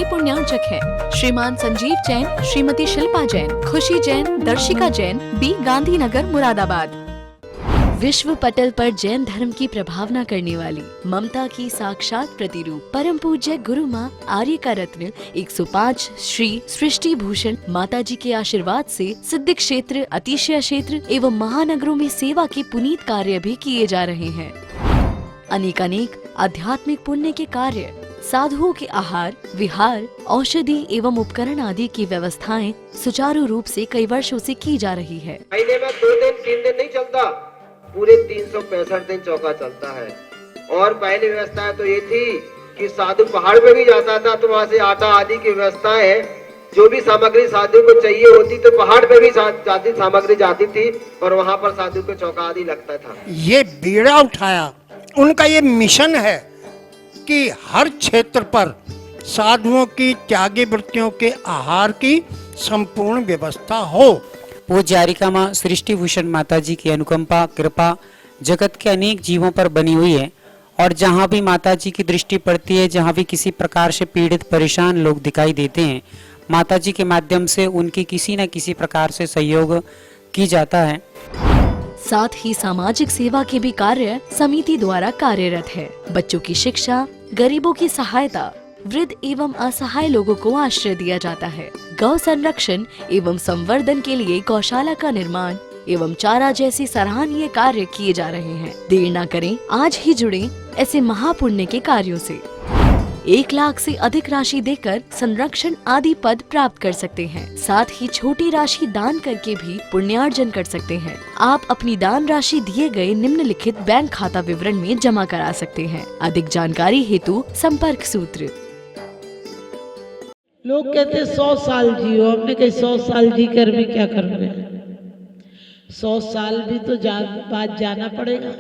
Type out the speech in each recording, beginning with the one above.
के पुण्यार्चक हैं। श्रीमान संजीव जैन, श्रीमती शिल्पा जैन, खुशी जैन, दर्शिका जैन, बी गांधीनगर, मुरादाबाद। विश्व पटल पर जैन धर्म की प्रभावना करने वाली ममता की साक्षात प्रतिरूप परम पूज्य गुरु माँ आर्य का रत्न 105 श्री सृष्टि भूषण माता जी के आशीर्वाद से सिद्ध क्षेत्र, अतिशय क्षेत्र एवं महानगरों में सेवा के पुनीत कार्य भी किए जा रहे हैं। अनेक आध्यात्मिक पुण्य के कार्य, साधुओं के आहार, विहार, औषधि एवं उपकरण आदि की व्यवस्थाएं सुचारू रूप से कई वर्षों से की जा रही है। महीने में 2 दिन 3 दिन नहीं चलता, पूरे 365 दिन चौका चलता है। और पहली व्यवस्था तो ये थी कि साधु पहाड़ पे भी जाता था तो वहाँ से आटा आदि की व्यवस्था है, जो भी सामग्री साधु को चाहिए होती तो पहाड़ पे भी जाती सामग्री जाती थी और वहाँ पर साधु को चौका आदि लगता था। ये बीड़ा उठाया, उनका ये मिशन है कि हर क्षेत्र पर साधुओं की त्यागी वृत्तियों के आहार की संपूर्ण व्यवस्था हो। पूज्य आर्यिका माँ सृष्टि भूषण माता जी की अनुकंपा कृपा जगत के अनेक जीवों पर बनी हुई है और जहाँ भी माता जी की दृष्टि पड़ती है, जहाँ भी किसी प्रकार से पीड़ित परेशान लोग दिखाई देते हैं, माता जी के माध्यम से उनकी किसी न किसी प्रकार से सहयोग की जाता है। साथ ही सामाजिक सेवा के भी कार्य समिति द्वारा कार्यरत है। बच्चों की शिक्षा, गरीबों की सहायता, वृद्ध एवं असहाय लोगों को आश्रय दिया जाता है। गौ संरक्षण एवं संवर्धन के लिए गौशाला का निर्माण एवं चारा जैसे सराहनीय कार्य किए जा रहे हैं। देर न करें, आज ही जुड़ें ऐसे महापुण्य के कार्यों से। 1 लाख से अधिक राशि देकर संरक्षण आदि पद प्राप्त कर सकते हैं। साथ ही छोटी राशि दान करके भी पुण्यार्जन कर सकते हैं। आप अपनी दान राशि दिए गए निम्नलिखित बैंक खाता विवरण में जमा करा सकते हैं। अधिक जानकारी हेतु संपर्क सूत्र। लोग कहते 100 साल जियो, हमने कहा 100 साल जी कर भी क्या करोगे? 100 साल भी तो बाद जाना पड़ेगा।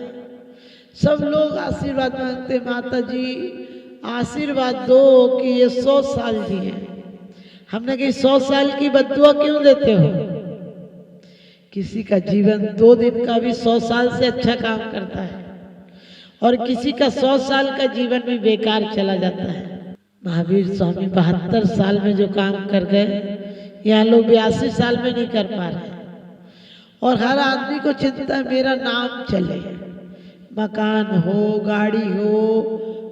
सब लोग आशीर्वाद मांगते, माता जी आशीर्वाद दो कि ये 100 साल जिए। हमने कहा 100 साल की बद्दुआ क्यों देते हो? किसी का जीवन 2 दिन का भी 100 साल से अच्छा काम करता है और किसी का 100 साल का जीवन भी बेकार चला जाता है। महावीर स्वामी 72 साल में जो काम कर गए, यहाँ लोग 82 साल में नहीं कर पा रहे। और हर आदमी को चिंता है मेरा नाम चले, मकान हो, गाड़ी हो,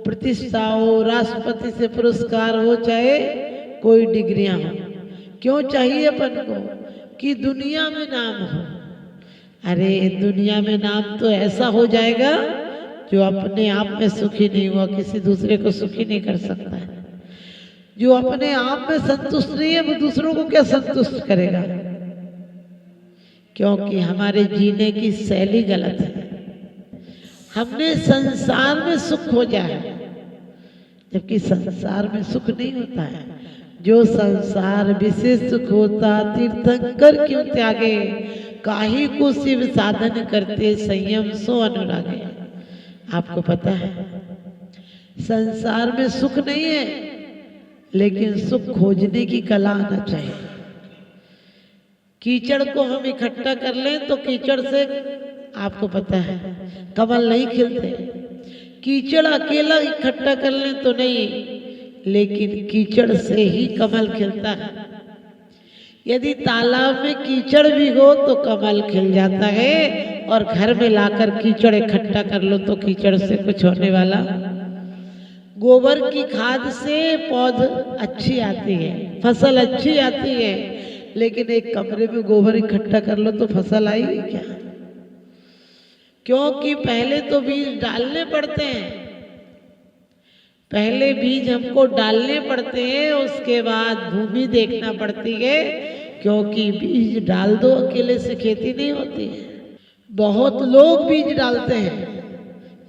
प्रतिष्ठा हो, राष्ट्रपति से पुरस्कार हो, चाहे कोई डिग्रियां हो। क्यों चाहिए अपन को? कि दुनिया में नाम हो। अरे दुनिया में नाम तो ऐसा हो जाएगा जो अपने आप में सुखी नहीं हुआ, किसी दूसरे को सुखी नहीं कर सकता है। जो अपने आप में संतुष्ट नहीं है वो दूसरों को क्या संतुष्ट करेगा? क्योंकि हमारे जीने की शैली गलत है। हमने संसार में सुख खोजा है, जबकि संसार में सुख नहीं होता है। जो संसार विशेष सुख होता, तीर्थंकर क्यों त्यागे, काहे को शिव साधन करते, संयम सो अनुरागे। आपको पता है संसार में सुख नहीं है, लेकिन सुख खोजने की कला आना चाहिए। कीचड़ को हम इकट्ठा कर लें तो कीचड़ से, आपको पता है, कमल नहीं खिलते। कीचड़ अकेला इकट्ठा कर लें तो नहीं, लेकिन कीचड़ से ही कमल खिलता है। यदि तालाब में कीचड़ भी हो तो कमल खिल जाता है, और घर में लाकर कीचड़ इकट्ठा कर लो तो कीचड़ से कुछ होने वाला। गोबर की खाद से पौध अच्छी आती है, फसल अच्छी आती है, लेकिन एक कमरे में गोबर इकट्ठा कर लो तो फसल आएगी क्या? क्योंकि पहले तो बीज डालने पड़ते हैं। पहले बीज हमको डालने पड़ते हैं, उसके बाद भूमि देखना पड़ती है, क्योंकि बीज डाल दो अकेले से खेती नहीं होती है। बहुत लोग बीज डालते हैं,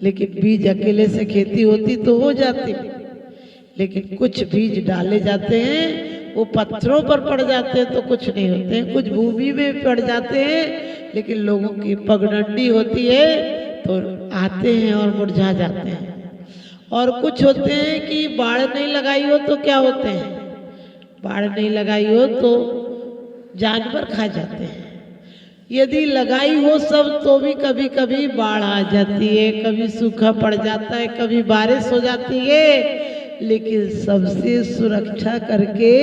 लेकिन बीज अकेले से खेती होती तो हो जाती, लेकिन कुछ बीज डाले जाते हैं वो पत्थरों पर पड़ जाते हैं तो कुछ नहीं होते हैं, कुछ भूमि में पड़ जाते हैं, लेकिन लोगों की पगडंडी होती है तो आते हैं और मुरझा जाते हैं। और कुछ होते हैं कि बाढ़ नहीं लगाई हो तो क्या होते हैं, बाढ़ नहीं लगाई हो तो जानवर खा जाते हैं। यदि लगाई हो सब तो भी कभी कभी बाढ़ आ जाती है, कभी सूखा पड़ जाता है, कभी बारिश हो जाती है, लेकिन सबसे सुरक्षा करके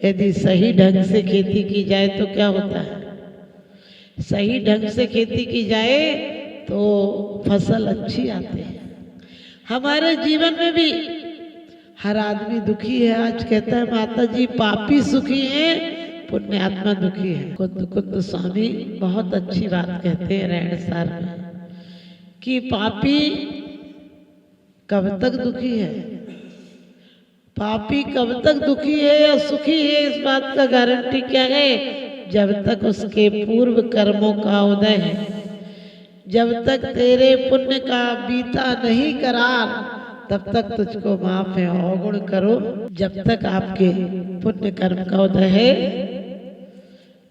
यदि सही ढंग से खेती की जाए तो क्या होता है? सही ढंग से खेती की जाए तो फसल अच्छी आती है। हमारे जीवन में भी हर आदमी दुखी है। आज कहता है माता जी पापी सुखी है, पुण्यात्मा दुखी है। कुंद स्वामी बहुत अच्छी बात कहते हैं रहनसार में कि पापी कब तक दुखी है, पापी कब तक दुखी है या सुखी है, इस बात का गारंटी क्या है? जब तक उसके पूर्व कर्मों का उदय है, जब तक तेरे पुण्य का बीता नहीं करार, तब तक तुझको माफ है। अवगुण करो, जब तक आपके पुण्य कर्म का उदय है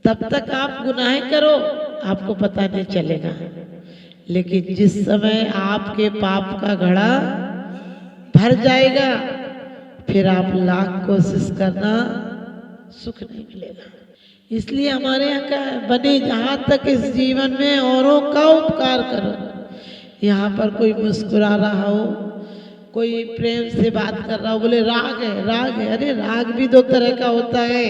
तब तक आप गुनाह करो, आपको पता नहीं चलेगा। लेकिन जिस समय आपके पाप का घड़ा भर जाएगा, फिर आप लाख कोशिश करना, सुख नहीं मिलेगा। इसलिए हमारे यहाँ का बने जहाँ तक इस जीवन में औरों का उपकार करो। यहाँ पर कोई मुस्कुरा रहा हो, कोई प्रेम से बात कर रहा हो, बोले राग है, राग है। अरे राग भी दो तरह का होता है,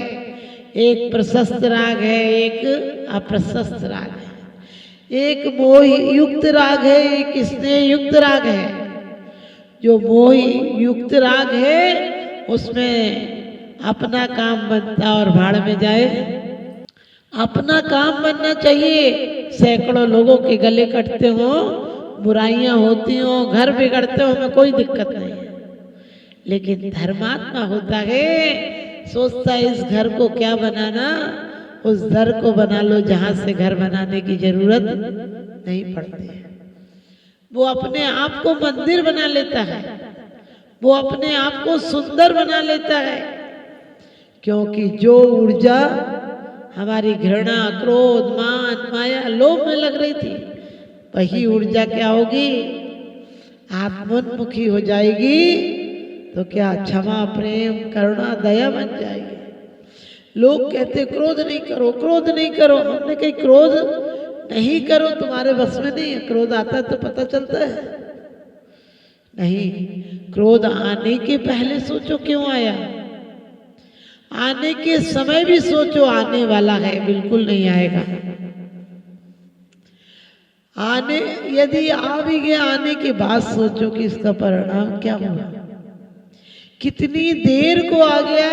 एक प्रशस्त राग है, एक अप्रशस्त राग है। एक मोह युक्त राग है, एक स्नेह युक्त राग है। जो मोह युक्त राग है उसमें अपना काम बनता और भाड़ में जाए। अपना काम बनना चाहिए। सैकड़ों लोगों के गले कटते हो, बुराइयां होती हो, घर बिगड़ते हो, हमें कोई दिक्कत नहीं है। लेकिन धर्मात्मा होता है, सोचता है इस घर को क्या बनाना, उस दर को बना लो जहां से घर बनाने की जरूरत नहीं पड़ती है। वो अपने आप को मंदिर बना लेता है, वो अपने आप को सुंदर बना लेता है। क्योंकि जो ऊर्जा हमारी घृणा, क्रोध, मान, माया, लोभ में लग रही थी, वही ऊर्जा क्या होगी? आत्मोन्मुखी हो जाएगी तो क्या क्षमा, प्रेम, करुणा, दया बन जाएगी। लोग कहते क्रोध नहीं करो, क्रोध नहीं करो। हमने कही क्रोध नहीं करो, तुम्हारे बस में नहीं है। क्रोध आता है तो पता चलता है नहीं। क्रोध आने के पहले सोचो क्यों आया, आने के समय भी सोचो आने वाला है, बिल्कुल नहीं आएगा। आने यदि आ भी गया, आने के बाद सोचो कि इसका परिणाम क्या हुआ। कितनी देर को आ गया,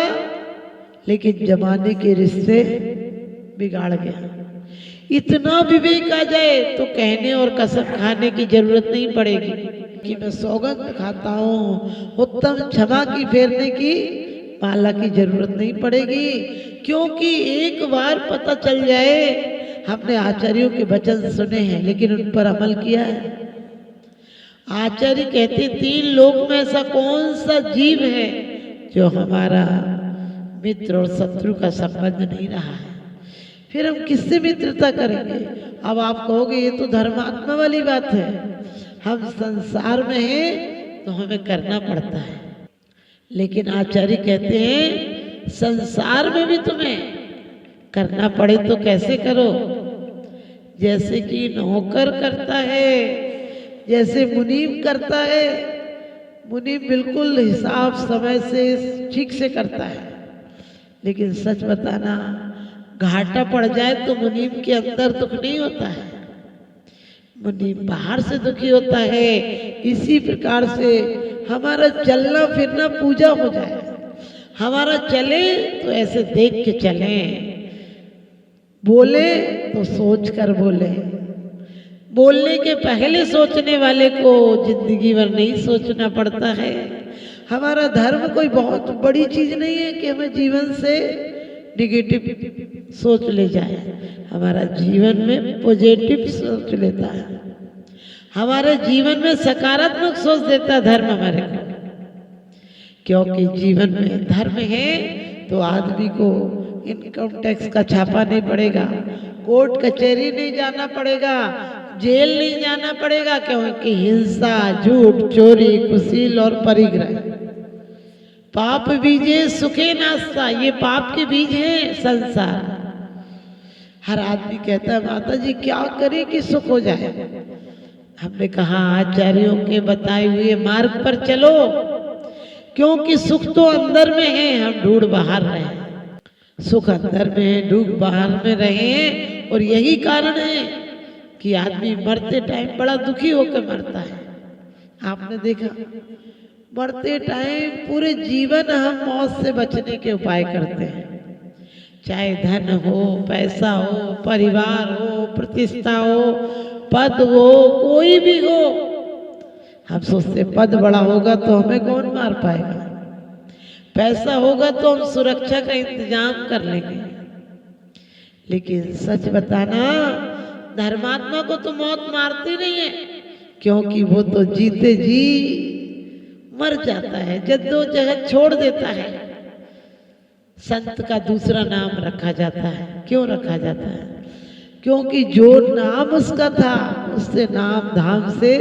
लेकिन जमाने के रिश्ते बिगाड़ गया। इतना विवेक आ जाए तो कहने और कसम खाने की जरूरत नहीं पड़ेगी कि मैं सौगंध खाता हूँ। उत्तम क्षमा की फेरने की माला की जरूरत नहीं पड़ेगी। क्योंकि एक बार पता चल जाए, हमने आचार्यों के वचन सुने हैं लेकिन उन पर अमल किया है। आचार्य कहते 3 लोक में ऐसा कौन सा जीव है जो हमारा मित्र और शत्रु का संबंध नहीं रहा है। फिर हम किससे मित्रता करेंगे? अब आप कहोगे ये तो धर्मात्मा वाली बात है। हम संसार में हैं तो हमें करना पड़ता है। लेकिन आचार्य कहते हैं संसार में भी तुम्हें करना पड़े तो कैसे करो? जैसे कि नौकर करता है, जैसे मुनीम करता है। मुनीम बिल्कुल हिसाब समय से ठीक से करता है। लेकिन सच बताना, घाटा पड़ जाए तो मुनीम के अंदर दुख नहीं होता है, मुनीम बाहर से दुखी होता है। इसी प्रकार से हमारा चलना फिरना पूजा हो जाए। हमारा चले तो ऐसे देख के चले, बोले तो सोच कर बोले। बोलने के पहले सोचने वाले को जिंदगी भर नहीं सोचना पड़ता है। हमारा धर्म कोई बहुत बड़ी चीज नहीं है कि हमें जीवन से निगेटिव सोच ले जाए। हमारा जीवन में पॉजिटिव सोच लेता है, हमारे जीवन में सकारात्मक सोच देता धर्म हमारे को। क्योंकि जीवन में धर्म है तो आदमी को इनकम टैक्स का छापा नहीं पड़ेगा, कोर्ट कचहरी नहीं जाना पड़ेगा, जेल नहीं जाना पड़ेगा। क्योंकि हिंसा, झूठ, चोरी, कुशील और परिग्रह पाप बीजे सुखे नास्ता, ये पाप के बीज हैं संसार। हर आदमी कहता है माता जी क्या करें कि सुख हो जाए। हमने कहा आचार्यों के बताए हुए मार्ग पर चलो। क्योंकि सुख तो अंदर में है, हम ढूंढ बाहर रहे हैं। सुख अंदर में है, ढूंढ बाहर में रहे हैं। और यही कारण है कि आदमी मरते टाइम बड़ा दुखी होकर मरता है। आपने देखा, मरते टाइम पूरे जीवन हम मौत से बचने के उपाय करते हैं, चाहे धन हो, पैसा हो, परिवार हो, प्रतिष्ठा हो, पद हो, कोई भी हो। हम सोचते पद बड़ा होगा तो हमें कौन मार पाएगा, पैसा होगा तो हम सुरक्षा का इंतजाम कर लेंगे। लेकिन सच बताना, धर्मात्मा को तो मौत मारती नहीं है, क्योंकि वो तो जीते जी मर जाता है, जद्दोजहद छोड़ देता है। संत का दूसरा नाम रखा जाता है। क्यों रखा जाता है? क्योंकि जो नाम उसका था, उससे नाम धाम से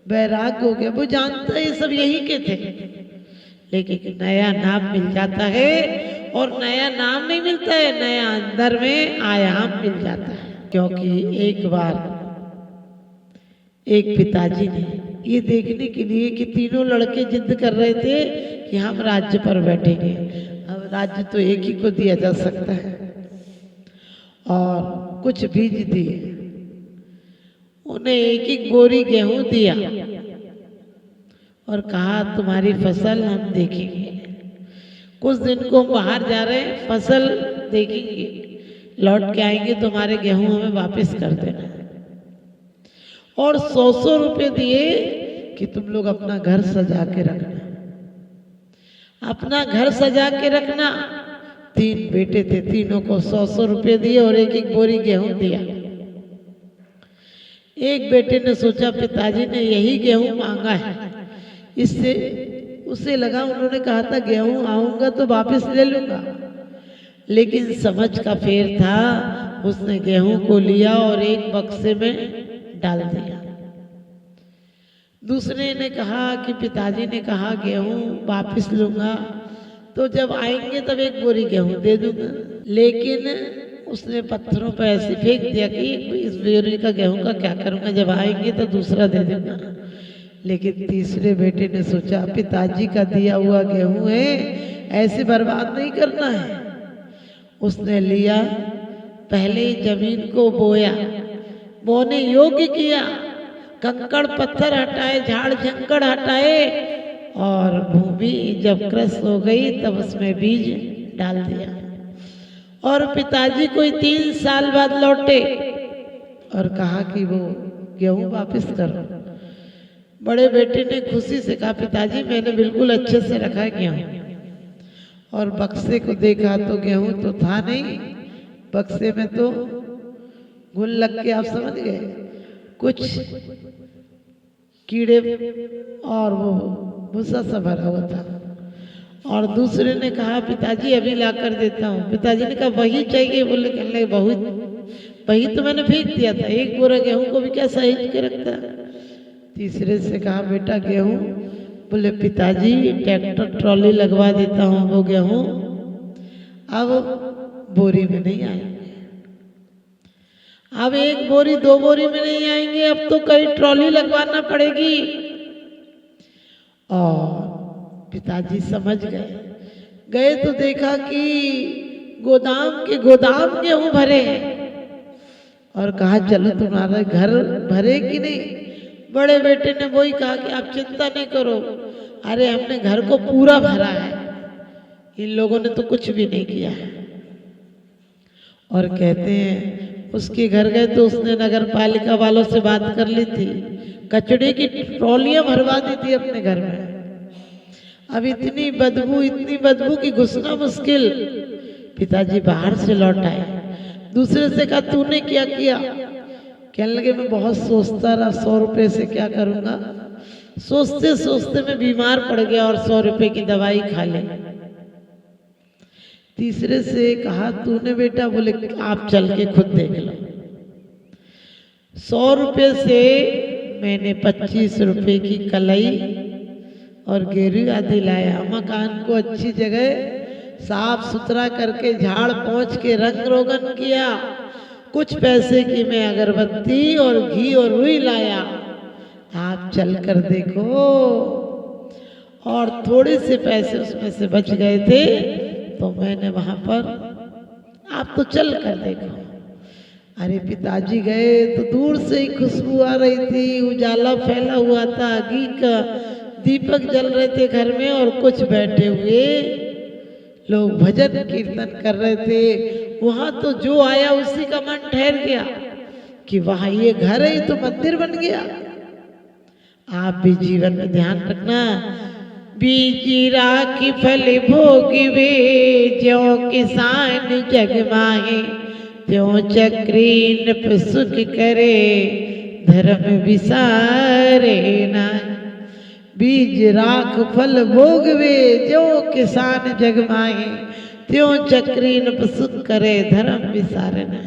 वैराग हो गया। वो जानता है ये सब यही के थे, लेकिन नया नाम मिल जाता है। और नया नाम नहीं मिलता है, नया अंदर में आयाम मिल जाता है। क्योंकि एक बार एक पिताजी ने ये देखने के लिए कि तीनों लड़के जिद कर रहे थे कि हम राज्य पर बैठेंगे, अब राज्य तो एक ही को दिया जा सकता है, और कुछ बीज दिए, उन्हें एक एक बोरी गेहूं दिया और कहा तुम्हारी फसल हम देखेंगे। कुछ दिन को बाहर जा रहे हैं, फसल देखेंगे, लौट के आएंगे तुम्हारे गेहूं हमें वापस कर देना। और 100-100 रुपए दिए कि तुम लोग अपना घर सजा के रखना, अपना घर सजा के रखना। 3 बेटे थे, तीनों को 100-100 रुपए दिए और एक एक बोरी गेहूं दिया। एक बेटे ने सोचा पिताजी ने यही गेहूं मांगा है, इससे उसे लगा, उन्होंने कहा था गेहूं आऊंगा तो वापस ले लूंगा, लेकिन समझ का फेर था। उसने गेहूं को लिया और एक बक्से में डाल दिया। दूसरे ने कहा कि पिताजी ने कहा गेहूं वापस लूंगा, तो जब आएंगे तब एक बोरी गेहूं दे दूंगा, लेकिन उसने पत्थरों पर ऐसे फेंक दिया कि इस बोरी का गेहूं का क्या करूंगा, जब आएंगे तो दूसरा दे दूंगा। लेकिन तीसरे बेटे ने सोचा पिताजी का दिया हुआ गेहूं है, ऐसे बर्बाद नहीं करना है। उसने लिया, पहले जमीन को बोया, बोने योग्य किया, कंकड़ पत्थर हटाए, झाड़ झंकड़ हटाए, और भूमि जब क्रस हो गई तब उसमें बीज डाल दिया। और पिताजी कोई 3 साल बाद लौटे और कहा कि वो गेहूं वापस करो। बड़े बेटे ने खुशी से कहा पिताजी मैंने बिल्कुल अच्छे से रखा है गेहूं। और बक्से को देखा तो गेहूं तो था नहीं, बक्से में तो घुन लग के, आप समझ गए, कुछ कीड़े और वो भूसा सा भरा हुआ था। और दूसरे ने कहा पिताजी अभी ला कर देता हूँ। पिताजी ने कहा वही चाहिए। बोले, कहने लगे बहुत, वही तो मैंने फेंक दिया था, एक बोरा गेहूं को भी क्या सहेज के रखता। तीसरे से कहा बेटा गेहूं। बोले पिताजी ट्रैक्टर ट्रॉली लगवा देता हूँ, वो गेहूं अब बोरी में नहीं आएंगे, अब 1 बोरी 2 बोरी में नहीं आएंगे, अब तो कई ट्रॉली लगवाना पड़ेगी। और पिताजी समझ गए तो देखा कि गोदाम के गोदाम गेहूं भरे हैं। और कहा चलो तुम्हारा घर भरे कि नहीं। बड़े बेटे ने वही कहा कि आप चिंता नहीं करो, अरे हमने घर को पूरा भरा है, इन लोगों ने तो कुछ भी नहीं किया है। और कहते हैं उसके घर गए तो उसने नगर पालिका वालों से बात कर ली थी, कचड़े की ट्रॉलियां भरवा दी थी अपने घर में। अब इतनी बदबू की घुसना मुश्किल। पिताजी बाहर से लौट आए, दूसरे से कहा तूने क्या किया। कहने लगे मैं बहुत सोचता रहा 100 रुपए से क्या करूंगा, सोचते सोचते मैं बीमार पड़ गया और 100 रुपए की दवाई खा ली। तीसरे से कहा तूने बेटा। बोले आप चल के खुद देख लो। 100 रुपए से मैंने 25 रुपए की कलई और गेरुआ दिलाया, मकान को अच्छी जगह साफ सुथरा करके झाड़ पोंछ के रंग रोगन किया, कुछ पैसे की मैं अगरबत्ती और घी और रुई लाया। आप चल कर देखो। और थोड़े से पैसे उसमें से बच गए थे, तो मैंने वहां पर, आप तो चल कर देखो। अरे पिताजी गए तो दूर से ही खुशबू आ रही थी, उजाला फैला हुआ था, घी का दीपक जल रहे थे घर में, और कुछ बैठे हुए लोग भजन कीर्तन कर रहे थे। वहां तो जो आया उसी का मन ठहर गया कि वहां ये घर है, ये तो मंदिर बन गया। आप भी जीवन में ध्यान रखना, बीजी राखी फल भोगिवे, ज्यों किसान जग माहे, त्यों चक्री नृप सुख करे, धर्म विसारे ना। बीज राख फल भोगवे, ज्यों किसान जग माहे, त्यों चक्री नृप सुख करे, धर्म विसारे ना।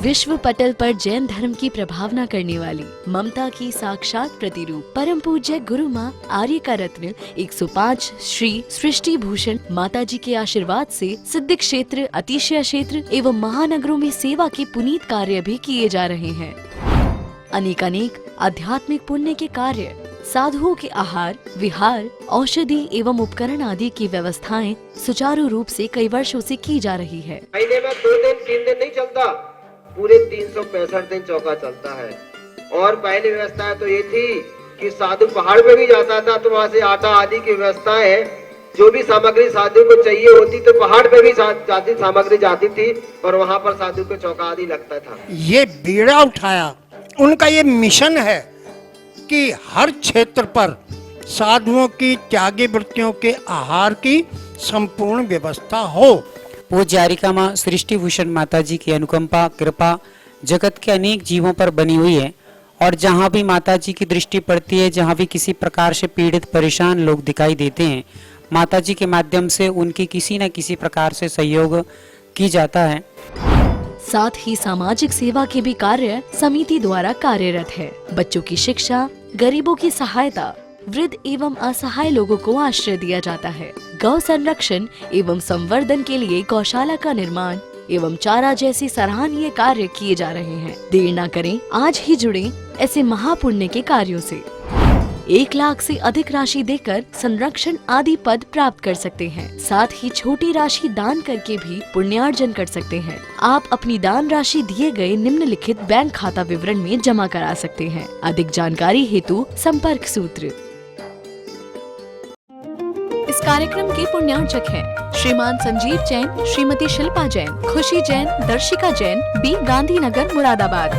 विश्व पटल पर जैन धर्म की प्रभावना करने वाली ममता की साक्षात प्रतिरूप परम पूज्य गुरु माँ आर्य का रत्न 105 श्री सृष्टि भूषण माता जी के आशीर्वाद से सिद्ध क्षेत्र, अतिशय क्षेत्र एवं महानगरों में सेवा के पुनीत कार्य भी किए जा रहे हैं। अनेकानेक आध्यात्मिक पुण्य के कार्य, साधुओं के आहार, विहार, औषधि एवं उपकरण आदि की व्यवस्थाएं सुचारू रूप से कई वर्षों से की जा रही है। महीने में 2 दिन 3 दिन नहीं चलता, पूरे 365 दिन चौका चलता है। और पहली व्यवस्था तो ये थी कि साधु पहाड़ पे भी जाता था तो वहाँ से आटा आदि की व्यवस्था है, जो भी सामग्री साधु को चाहिए होती तो पहाड़ पे भी जाती सामग्री जाती थी और वहाँ पर साधु को चौका आदि लगता था। ये बीड़ा उठाया, उनका ये मिशन है कि हर क्षेत्र पर साधुओं की त्यागी वृत्तियों के आहार की संपूर्ण व्यवस्था हो। पूज्य आर्यिका माँ सृष्टि भूषण माता जी की अनुकंपा कृपा जगत के अनेक जीवों पर बनी हुई है, और जहाँ भी माता जी की दृष्टि पड़ती है, जहाँ भी किसी प्रकार से पीड़ित परेशान लोग दिखाई देते हैं, माता जी के माध्यम से उनकी किसी न किसी प्रकार से सहयोग की जाता है। साथ ही सामाजिक सेवा के भी कार्य समिति द्वारा कार्यरत है। बच्चों की शिक्षा, गरीबों की सहायता, वृद्ध एवं असहाय लोगों को आश्रय दिया जाता है। गौ संरक्षण एवं संवर्धन के लिए गौशाला का निर्माण एवं चारा जैसी सराहनीय कार्य किए जा रहे हैं। देर न करें, आज ही जुड़ें ऐसे महापुण्य के कार्यों से। 1 लाख से अधिक राशि देकर संरक्षण आदि पद प्राप्त कर सकते हैं। साथ ही छोटी राशि दान करके भी पुण्यार्जन कर सकते हैं। आप अपनी दान राशि दिए गए निम्नलिखित बैंक खाता विवरण में जमा करा सकते हैं। अधिक जानकारी हेतु संपर्क सूत्र। इस कार्यक्रम के पुण्यार्चक हैं श्रीमान संजीव जैन, श्रीमती शिल्पा जैन, खुशी जैन, दर्शिका जैन, बी गांधीनगर, मुरादाबाद।